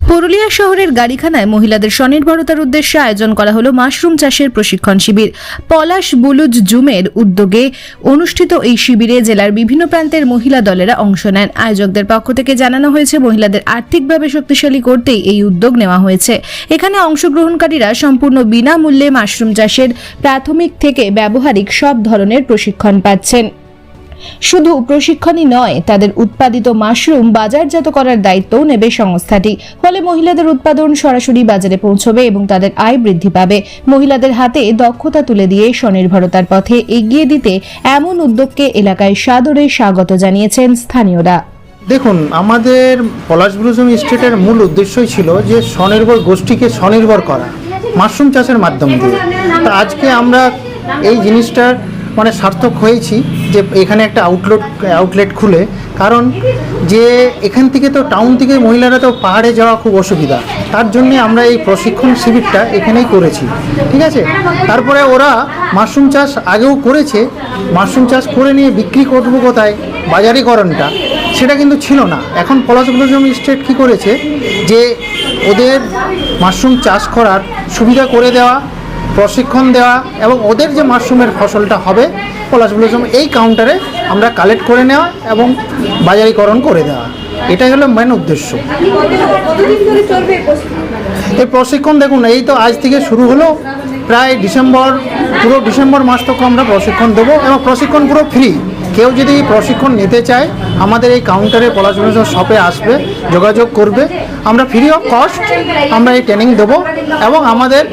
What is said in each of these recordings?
পুরুলিয়া শহরের গাড়িখানায় মহিলাদের স্বনির্ভরতার উদ্দেশ্যে আয়োজন করা হলো মাশরুম চাষের প্রশিক্ষণ শিবির। পলাশ বুলুজ জুমের উদ্যোগে অনুষ্ঠিত এই শিবিরে জেলার বিভিন্ন প্রান্তের মহিলা দলেরা অংশ নেন। আয়োজকদের পক্ষ থেকে জানানো হয়েছে, মহিলাদের আর্থিকভাবে শক্তিশালী করতেই এই উদ্যোগ নেওয়া হয়েছে। এখানে অংশগ্রহণকারীরা সম্পূর্ণ বিনামূল্যে মাশরুম চাষের প্রাথমিক থেকে ব্যবহারিক সব ধরনের প্রশিক্ষণ পাচ্ছেন। শুধু প্রশিক্ষণই নয়, তাদের উৎপাদিত মাশরুম বাজারজাত করার দায়িত্বও নেবে সংস্থাটি। ফলে মহিলাদের উৎপাদন সরাসরি বাজারে পৌঁছবে এবং তাদের আয় বৃদ্ধি পাবে। মহিলাদের হাতে দক্ষতা তুলে দিয়ে স্বনির্ভরতার পথে এগিয়ে দিতে এমন উদ্যোগকে এলাকায় সাদরে স্বাগত জানিয়েছেন স্থানীয়রা। দেখুন, আমাদের পলাশ ব্লুজম স্টেটের মূল উদ্দেশ্যই ছিল যে স্বনির্ভর গোষ্ঠীকে স্বনির্ভর করা মাশরুম চাষের মাধ্যম দিয়ে। তো আজকে আমরা এই জিনিসটার সার্থক হয়েছি যে এখানে একটা আউটলেট খুলে, কারণ যে এখান থেকে তো টাউন থেকে মহিলারা তো পাহাড়ে যাওয়া খুব অসুবিধা, তার জন্যে আমরা এই প্রশিক্ষণ শিবিরটা এখানেই করেছি। ঠিক আছে, তারপরে ওরা মাশরুম চাষ আগেও করেছে, মাশরুম চাষ করে নিয়ে বিক্রি করবো কোথায়, বাজারিকরণটা সেটা কিন্তু ছিল না। এখন পলাশ ব্লুজম স্টেট কী করেছে যে ওদের মাশরুম চাষ করার সুবিধা করে দেওয়া, প্রশিক্ষণ দেওয়া এবং ওদের যে মাশরুমের ফসলটা হবে পলাশ ব্লুজম এই কাউন্টারে আমরা কালেক্ট করে নেওয়া এবং বাজারিকরণ করে দেওয়া, এটাই হলো মেন উদ্দেশ্য। এই প্রশিক্ষণ দেখুন, এই তো আজ থেকে শুরু হলো, প্রায় পুরো ডিসেম্বর মাস তক আমরা প্রশিক্ষণ দেবো এবং প্রশিক্ষণ পুরো ফ্রি। কেউ যদি প্রশিক্ষণ নিতে চায় আমাদের এই কাউন্টারে পলাশ ব্লুজম শপে আসবে, যোগাযোগ করবে, আমরা ফ্রি অফ কস্ট আমরা এই ট্রেনিং দেবো এবং আমাদের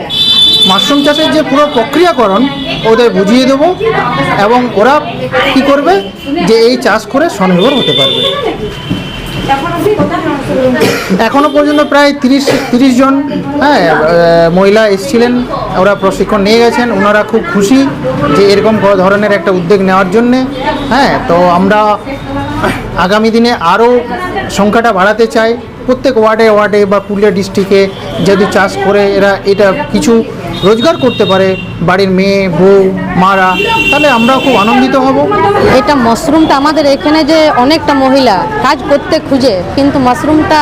মাশরুম চাষের যে পুরো প্রক্রিয়াকরণ ওদের বুঝিয়ে দেবো এবং ওরা কী করবে যে এই চাষ করে স্বনির্ভর হতে পারবে। এখনও পর্যন্ত প্রায় 30 জন মহিলা এসেছিলেন, ওরা প্রশিক্ষণ নিয়ে গেছেন। ওনারা খুব খুশি যে এরকম ধরনের একটা উদ্যোগ নেওয়ার জন্যে। তো আমরা আগামী দিনে আরও সংখ্যাটা বাড়াতে চাই। প্রত্যেক ওয়ার্ডে বা পুরুলিয়া ডিস্ট্রিক্টে যদি চাষ করে এরা এটা কিছু রোজগার করতে পারে, বাড়ির মেয়ে বউ মারা, তাহলে আমরাও খুব আনন্দিত হব। এটা মাশরুমটা আমাদের এখানে যে অনেকটা মহিলা কাজ করতে খুঁজে, কিন্তু মাশরুমটা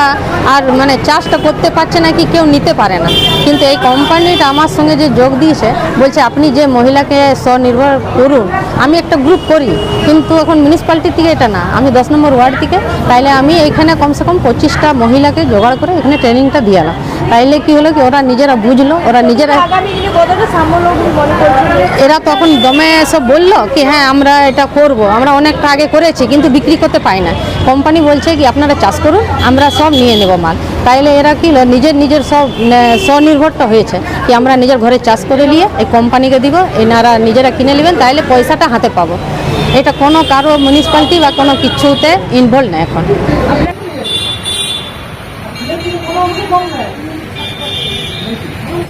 আর চাষটা করতে পারছে না, কি কেউ নিতে পারে না। কিন্তু এই কোম্পানিটা আমার সঙ্গে যে যোগ দিয়েছে, বলছে আপনি যে মহিলাকে স্বনির্ভর করুন। আমি একটা গ্রুপ করি, কিন্তু এখন মিউনিসিপ্যালিটি থেকে এটা না, আমি 10 নম্বর ওয়ার্ড থেকে, তাইলে আমি এখানে কমসে কম 25টা মহিলাকে জোগাড় করে এখানে ট্রেনিংটা দিলাম। তাইলে কি হলো কি, ওরা নিজেরা বুঝলো, ওরা নিজেরা এরা তখন দমে সব বললো কি হ্যাঁ আমরা এটা করব, আমরা অনেকটা আগে করেছি কিন্তু বিক্রি করতে পাই না। কোম্পানি বলছে কি আপনারা চাষ করুন, আমরা সব নিয়ে নেব মাল। তাইলে এরা কি নিজের সব স্বনির্ভরটা হয়েছে কি আমরা নিজের ঘরে চাষ করে নিয়ে এই কোম্পানিকে দিব, এনারা নিজেরা কিনে নেবেন, তাইলে পয়সাটা হাতে পাবো। এটা কোনো কারো মিউনিসিপ্যালিটি বা কোনো কিছুতে ইনভলভ না এখন।